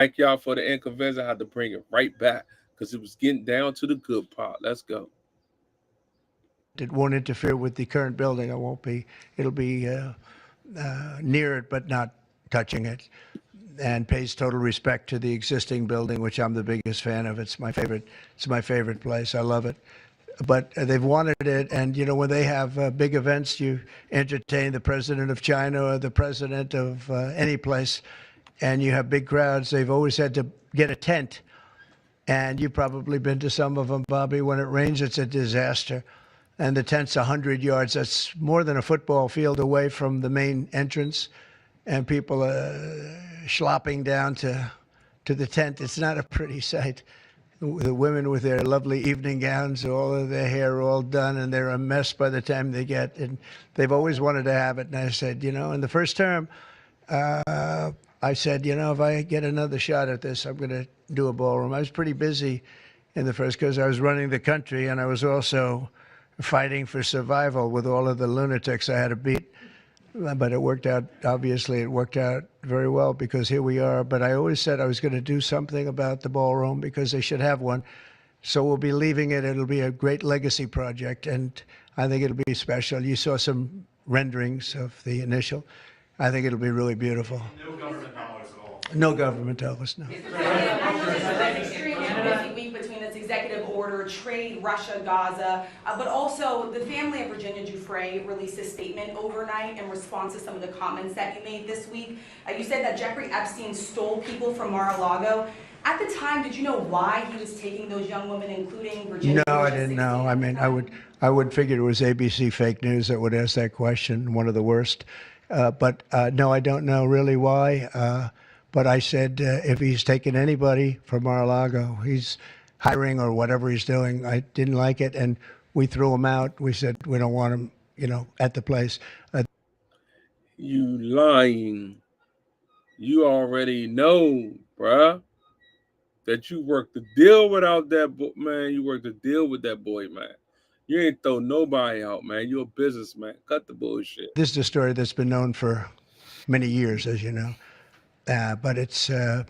Thank y'all for the inconvenience. I had to bring it right back because it was getting down to the good part. Let's go. It won't interfere with the current building. It won't be. It'll be near it, but not touching it, and pays total respect to the existing building, which I'm the biggest fan of. It's my favorite. It's my favorite place. I love it. But they've wanted it, and you know when they have big events, you entertain the president of China or the president of any place, and you have big crowds. They've always had to get a tent, and you've probably been to some of them, Bobby. When it rains, it's a disaster. And the tent's 100 yards. That's more than a football field away from the main entrance. And people are schlopping down to the tent. It's not a pretty sight. The women with their lovely evening gowns, all of their hair all done, and they're a mess by the time they get. And they've always wanted to have it. And I said, you know, in the first term, I said, you know, if I get another shot at this, I'm going to do a ballroom. I was pretty busy in the first because I was running the country, and I was also fighting for survival with all of the lunatics I had to beat. But it worked out, obviously, it worked out very well because here we are. But I always said I was going to do something about the ballroom because they should have one. So we'll be leaving it. It'll be a great legacy project, and I think it'll be special. You saw some renderings of the initial. I think it'll be really beautiful. No government dollars at all. No government dollars, no. Week between this executive order, trade, Russia, Gaza, but also the family of Virginia Giuffre released a statement overnight in response to some of the comments that you made this week. You said that Jeffrey Epstein stole people from Mar-a-Lago. At the time, did you know why he was taking those young women, including Virginia? No, I didn't know. I mean, I would figure it was ABC fake news that would ask that question, one of the worst. But no, I don't know really why. But I said, if he's taking anybody from Mar-a-Lago, he's hiring or whatever he's doing. I didn't like it, and we threw him out. We said we don't want him, you know, at the place. You lying. You already know, bruh, that you worked the deal without that man. You worked the deal with that boy, man. You ain't throw nobody out, man. You're a businessman. Cut the bullshit. This is a story that's been known for many years, as you know. But it's, I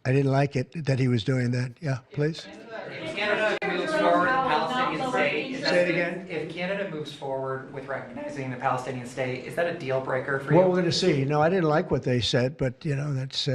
didn't like it that he was doing that. Yeah, please. If Canada moves forward with the Palestinian state, Say it again. If Canada moves forward with recognizing the Palestinian state, is that a deal breaker for you? Well, we're going to see. You know, I didn't like what they said, but, you know, that's...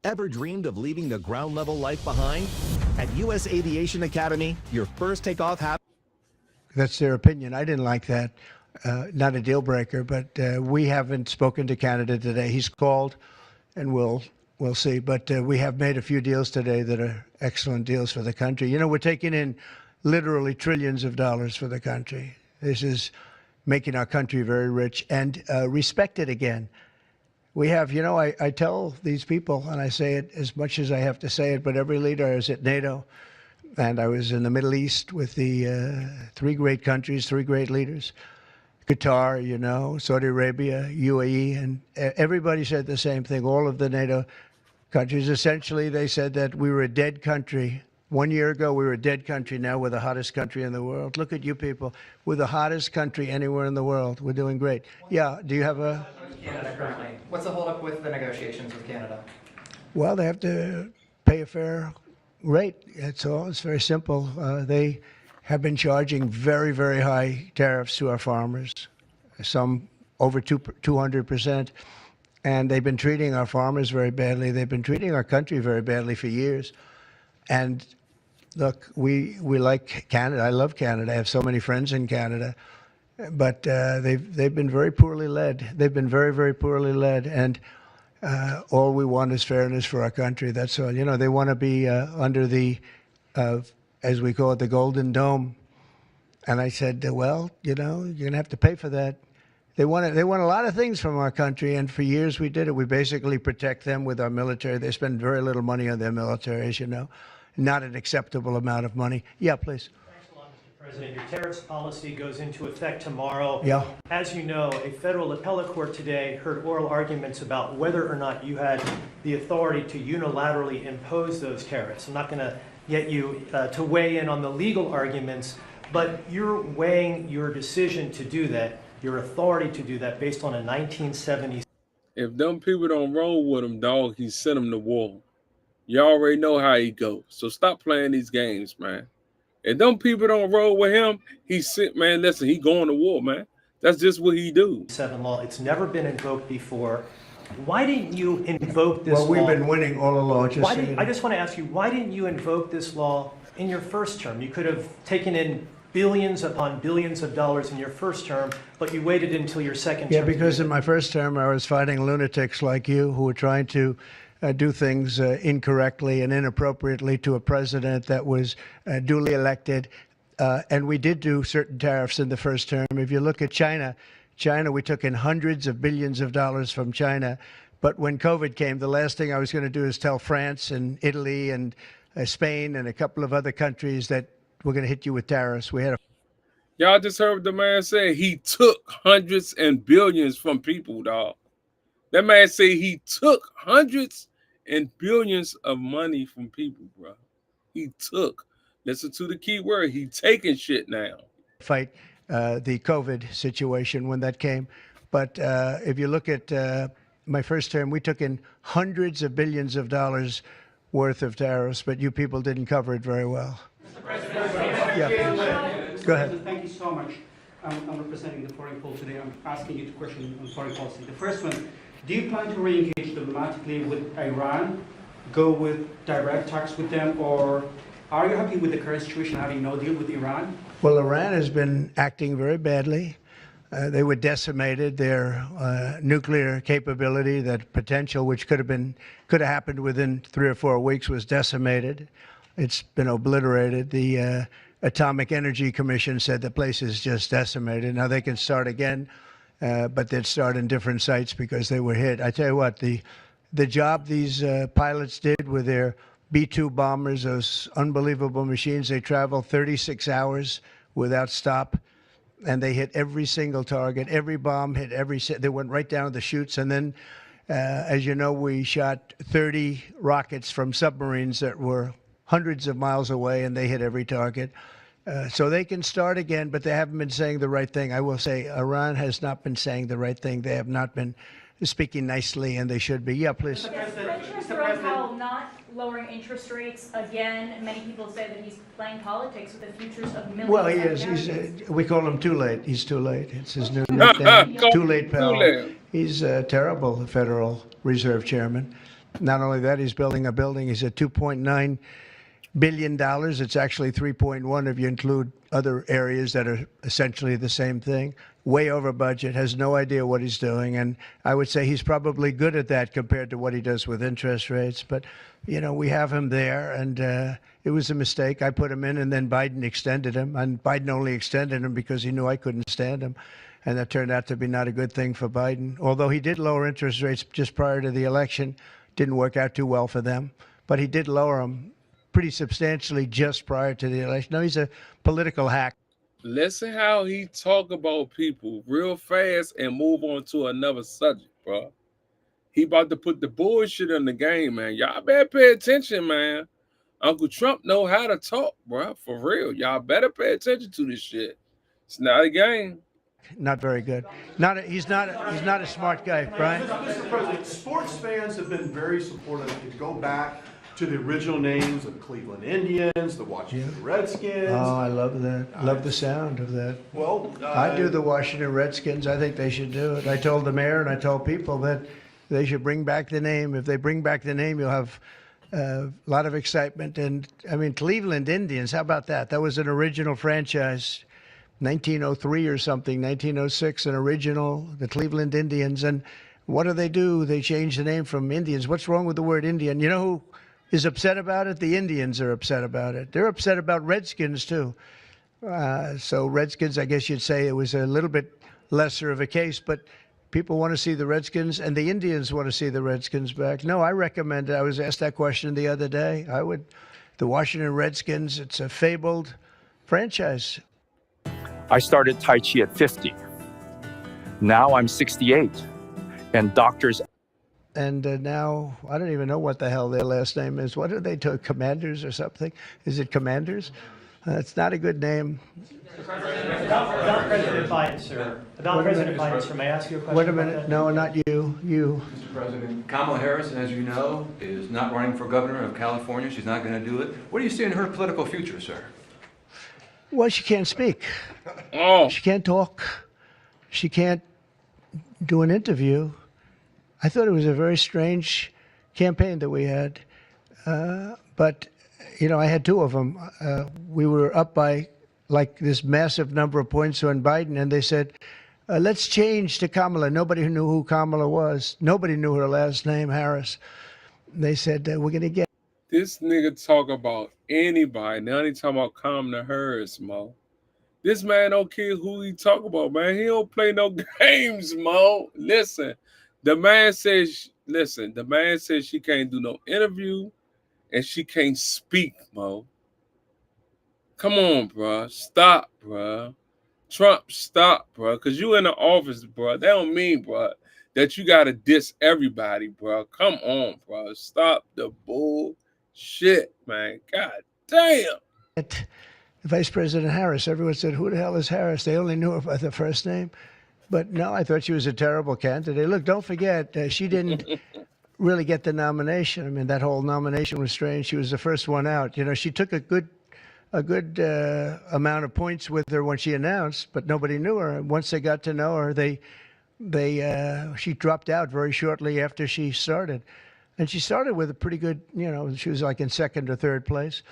Ever dreamed of leaving the ground level life behind? At U.S. Aviation Academy, your first takeoff happens. That's their opinion. I didn't like that. Not a deal breaker, but we haven't spoken to Canada today. He's called, and we'll see. But we have made a few deals today that are excellent deals for the country. You know, we're taking in literally trillions of dollars for the country. This is making our country very rich and respected again. We have, you know, I tell these people, and I say it as much as I have to say it, but every leader is at NATO, and I was in the Middle East with the three great countries, three great leaders, Qatar, you know, Saudi Arabia, UAE, and everybody said the same thing. All of the NATO countries, essentially, they said that we were a dead country. 1 year ago, we were a dead country. Now we're the hottest country in the world. Look at you people. We're the hottest country anywhere in the world. We're doing great. Yeah, do you have a... Canada currently. What's the holdup with the negotiations with Canada? Well, they have to pay a fair rate. That's all. It's very simple. They have been charging very, very high tariffs to our farmers, some over 200%. And they've been treating our farmers very badly. They've been treating our country very badly for years. And look, we like Canada. I love Canada. I have so many friends in Canada. But they've been very poorly led. They've been very, very poorly led. And all we want is fairness for our country. That's all. You know, they want to be under the, as we call it, the Golden Dome. And I said, well, you know, you're going to have to pay for that. They want a lot of things from our country, and for years we did it. We basically protect them with our military. They spend very little money on their military, as you know. Not an acceptable amount of money. Yeah, please. President, your tariffs policy goes into effect tomorrow. Yeah. As you know, a federal appellate court today heard oral arguments about whether or not you had the authority to unilaterally impose those tariffs. I'm not going to get you to weigh in on the legal arguments, but you're weighing your decision to do that, your authority to do that, based on a 1970s. If them people don't roll with him, dog, he sent them to war. You already know how he goes. So stop playing these games, man. And them people don't roll with him. He's sick, man. Listen, he going to war, man. That's just what he do. 7 law. It's never been invoked before. Why didn't you invoke this Well, we've law? been winning all along. I just want to ask you, why didn't you invoke this law in your first term? You could have taken in billions upon billions of dollars in your first term, but you waited until your second Yeah, term. because in my first term, I was fighting lunatics like you who were trying to do things incorrectly and inappropriately to a president that was duly elected. And we did do certain tariffs in the first term. If you look at China, we took in hundreds of billions of dollars from China. But when COVID came, the last thing I was going to do is tell France and Italy and Spain and a couple of other countries that we're going to hit you with tariffs. We had a Y'all just heard what the man say. He took hundreds and billions from people, dog. That man say he took hundreds and billions of money from people, bro. He took. Listen to the key word. He taking shit now. fight the COVID situation when that came. But if you look at my first term, we took in hundreds of billions of dollars worth of tariffs, but you people didn't cover it very well. Yeah, please. Go ahead. Thank you so much. I'm representing the foreign poll today. I'm asking you two questions on foreign policy. The first one, do you plan to re-engage diplomatically with Iran, go with direct talks with them, or are you happy with the current situation, having no deal with Iran? Well, Iran has been acting very badly. They were decimated. Their nuclear capability, that potential, which could have happened within 3 or 4 weeks, was decimated. It's been obliterated. The Atomic Energy Commission said the place is just decimated. Now they can start again, but they'd start in different sites because they were hit. I tell you what, the job these pilots did with their B-2 bombers, those unbelievable machines, they travel 36 hours without stop, and they hit every single target. Every bomb hit they went right down the chutes. And then, as you know, we shot 30 rockets from submarines that were hundreds of miles away, and they hit every target. So they can start again, but they haven't been saying the right thing. I will say Iran has not been saying the right thing. They have not been speaking nicely, and they should be. Yeah, please. President Jerome Powell not lowering interest rates again. Many people say that he's playing politics with the futures of millions. Well, he is. We call him Too Late. He's too late. It's his new nickname. Too Late Powell. He's a terrible Federal Reserve Chairman. Not only that, he's building a building. He's at $2.9 billion. It's actually 3.1 if you include other areas that are essentially the same thing. Way over budget, has no idea what he's doing. And I would say he's probably good at that compared to what he does with interest rates. But, you know, we have him there, and it was a mistake. I put him in, and then Biden extended him. And Biden only extended him because he knew I couldn't stand him. And that turned out to be not a good thing for Biden. Although he did lower interest rates just prior to the election. Didn't work out too well for them. But he did lower them pretty substantially just prior to the election. No, he's a political hack. Listen how he talk about people real fast and move on to another subject, bro. He about to put the bullshit in the game, man. Y'all better pay attention, man. Uncle Trump know how to talk, bro. For real. Y'all better pay attention to this shit. It's not a game. Not very good. He's not a smart guy, Brian. Mr. President, sports fans have been very supportive. If you go back to the original names of the Cleveland Indians, the Washington Redskins. Oh, I love that. Love the sound of that. Well, I do the Washington Redskins. I think they should do it. I told the mayor and I told people that they should bring back the name. If they bring back the name, you'll have a lot of excitement. And, I mean, Cleveland Indians, how about that? That was an original franchise, 1903 or something, 1906, an original, the Cleveland Indians. And what do? They change the name from Indians. What's wrong with the word Indian? You know who is upset about it? The Indians are upset about it. They're upset about Redskins, too. So Redskins, I guess you'd say it was a little bit lesser of a case, but people want to see the Redskins, and the Indians want to see the Redskins back. No, I recommend it. I was asked that question the other day. The Washington Redskins, it's a fabled franchise. I started Tai Chi at 50. Now I'm 68, and doctors. And now, I don't even know what the hell their last name is. What are they to Commanders or something? Is it Commanders? That's not a good name. About President Biden, sir. About President Biden, sir. May I ask you a question? Wait a about minute. that? No, not you. You. Mr. President, Kamala Harris, as you know, is not running for governor of California. She's not going to do it. What do you see in her political future, sir? Well, she can't speak. Oh, She can't talk. She can't do an interview. I thought it was a very strange campaign that we had. But, I had two of them. We were up by like this massive number of points on Biden, and they said, let's change to Kamala. Nobody knew who Kamala was. Nobody knew her last name, Harris. They said, we're going to get. this nigga talk about anybody. Now he talking about Kamala Harris, Mo. This man don't care who he talk about, man. He don't play no games, Mo. Listen, the man says she can't do no interview and she can't speak, Mo. Come on, bro. Stop, bro. Trump, stop, bro. Because you in the office, bro. That don't mean, bro, that you got to diss everybody, bro. Come on, bro. Stop the bullshit, man. God damn. Vice President Harris. Everyone said, who the hell is Harris? They only knew her by the first name. But no, I thought she was a terrible candidate. Look, don't forget, she didn't really get the nomination. I mean, that whole nomination was strange. She was the first one out. She took a good amount of points with her when she announced, but nobody knew her. And once they got to know her, she dropped out very shortly after she started. And she started with a pretty good, she was like in second or third place.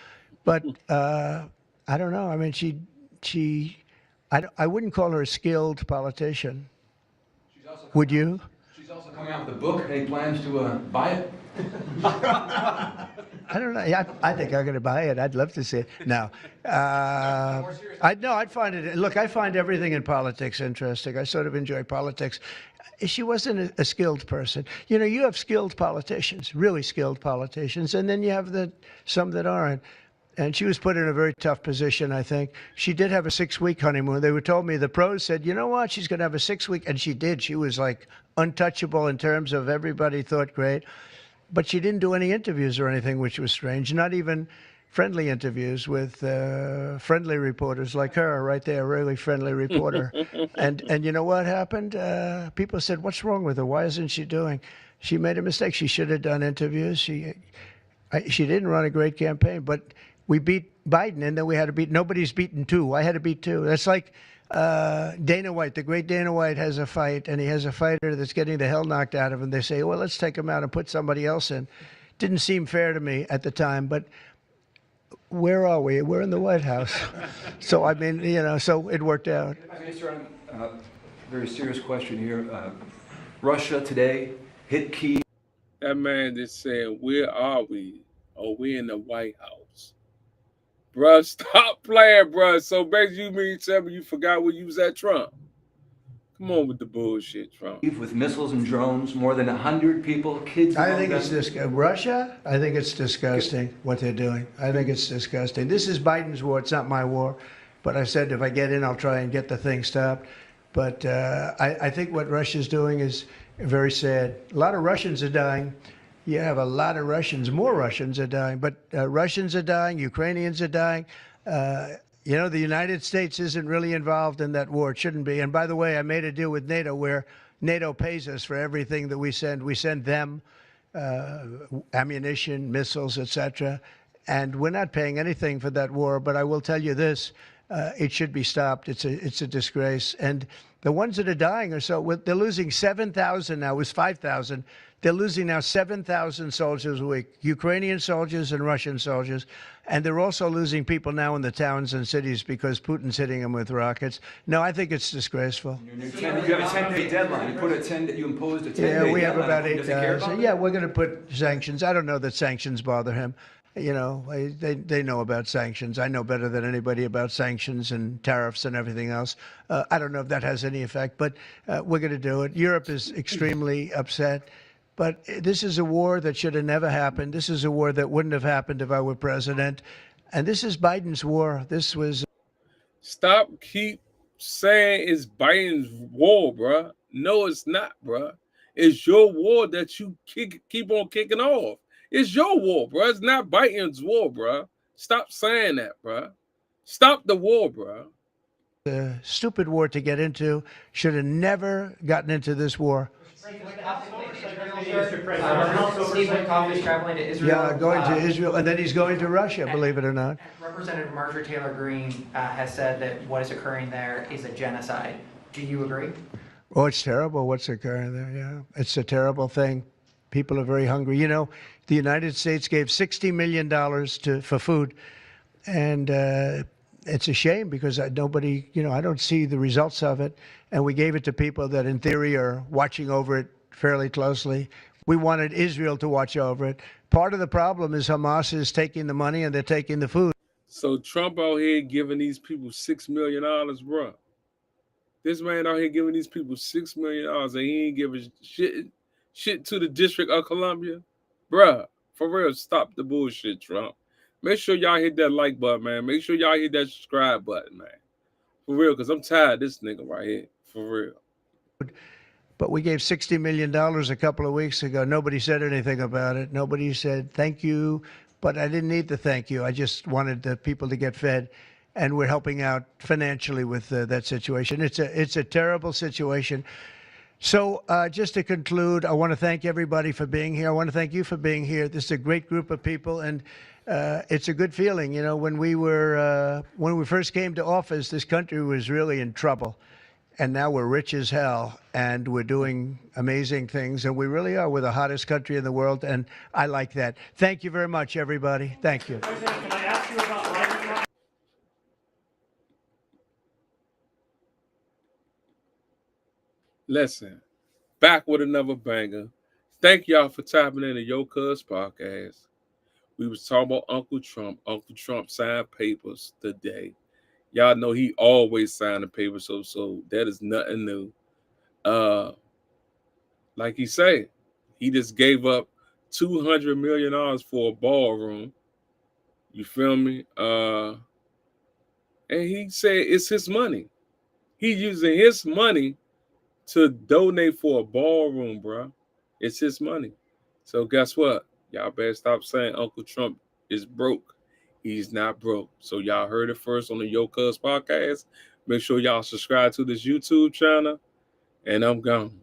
But I don't know. I mean, I wouldn't call her a skilled politician. Would you? She's also coming out with a book. Any plans to buy it? I don't know. I think I'm going to buy it. I'd love to see it. No. I'd find it. Look, I find everything in politics interesting. I sort of enjoy politics. She wasn't a skilled person. You have skilled politicians, really skilled politicians, and then you have some that aren't. And she was put in a very tough position, I think. She did have a 6-week honeymoon. They told me, the pros said, you know what, she's going to have a 6-week. And she did. She was like untouchable in terms of everybody thought great. But she didn't do any interviews or anything, which was strange. Not even friendly interviews with friendly reporters like her right there, a really friendly reporter. And you know what happened? People said, what's wrong with her? Why isn't she doing? She made a mistake. She should have done interviews. She didn't run a great campaign, but we beat Biden, and then we had to beat, nobody's beaten two. I had to beat two. That's like Dana White, the great Dana White has a fight, and he has a fighter that's getting the hell knocked out of him. They say, well, let's take him out and put somebody else in. Didn't seem fair to me at the time, but where are we? We're in the White House. So, I mean, so it worked out. A very serious question here. Russia today hit Kyiv. That man just said, where are we? Oh, we in the White House. Bruh, stop playing, bruh. So basically you mean tell me you forgot where you was at, Trump? Come on with the bullshit, Trump. With missiles and drones, more than 100 people, kids. I think it's Russia, I think it's disgusting what they're doing. I think it's disgusting. This is Biden's war. It's not my war. But I said if I get in, I'll try and get the thing stopped. But I think what Russia's doing is very sad. A lot of Russians are dying. You have a lot of Russians, more Russians are dying, but Russians are dying, Ukrainians are dying. The United States isn't really involved in that war. It shouldn't be. And by the way, I made a deal with NATO where NATO pays us for everything that we send. We send them ammunition, missiles, etc. And we're not paying anything for that war. But I will tell you this, it should be stopped. It's a disgrace. And the ones that are dying they're losing 7,000 now. It was 5,000. They're losing now 7,000 soldiers a week, Ukrainian soldiers and Russian soldiers. And they're also losing people now in the towns and cities because Putin's hitting them with rockets. No, I think it's disgraceful. You have a 10-day deadline. You imposed a 10-day deadline. Yeah, we have about 8 days. Yeah, we're going to put sanctions. I don't know that sanctions bother him. They know about sanctions. I know better than anybody about sanctions and tariffs and everything else. I don't know if that has any effect, but we're going to do it. Europe is extremely upset. But this is a war that should have never happened. This is a war that wouldn't have happened if I were president. And this is Biden's war. This was. Keep saying it's Biden's war, bruh. No, it's not, bruh. It's your war that you keep on kicking off. It's your war, bruh. It's not Biden's war, bruh. Stop saying that, bruh. Stop the war, bro. A stupid war to get into. Should have never gotten into this war. Steve Witkoff is traveling to Israel. Yeah, going to Israel, and then he's going to Russia, believe it or not. Representative Marjorie Taylor Greene has said that what is occurring there is a genocide. Do you agree? Oh, it's terrible what's occurring there, yeah. It's a terrible thing. People are very hungry. You know, the United States gave $60 million for food, and it's a shame because nobody, I don't see the results of it. And we gave it to people that in theory are watching over it fairly closely. We wanted Israel to watch over it. Part of the problem is Hamas is taking the money and they're taking the food. So Trump out here giving these people $6 million, bro. This man out here giving these people $6 million and he ain't giving shit to the District of Columbia. Bruh, for real, stop the bullshit, Trump. Make sure y'all hit that like button, man. Make sure y'all hit that subscribe button, man. For real, because I'm tired of this nigga right here. For real. But we gave $60 million a couple of weeks ago. Nobody said anything about it. Nobody said thank you. But I didn't need the thank you. I just wanted the people to get fed. And we're helping out financially with that situation. It's a terrible situation. So just to conclude, I want to thank everybody for being here. I want to thank you for being here. This is a great group of people, and it's a good feeling. You know, when we first came to office, this country was really in trouble, and now we're rich as hell, and we're doing amazing things, and we really are. We're the hottest country in the world, and I like that. Thank you very much, everybody. Thank you. President, can I ask you about life? Listen, back with another banger. Thank y'all for tapping in to Yocuzpodcast. We was talking about Uncle Trump. Uncle Trump signed papers today. Y'all know he always signed the papers, so that is nothing new. Like he said, he just gave up $200 million for a ballroom. You feel me? And he said it's his money. He's using his money to donate for a ballroom, bro. It's his money. So guess what? Y'all better stop saying Uncle Trump is broke. He's not broke. So y'all heard it first on the Yocuzpodcast. Make sure y'all subscribe to this YouTube channel. And I'm gone.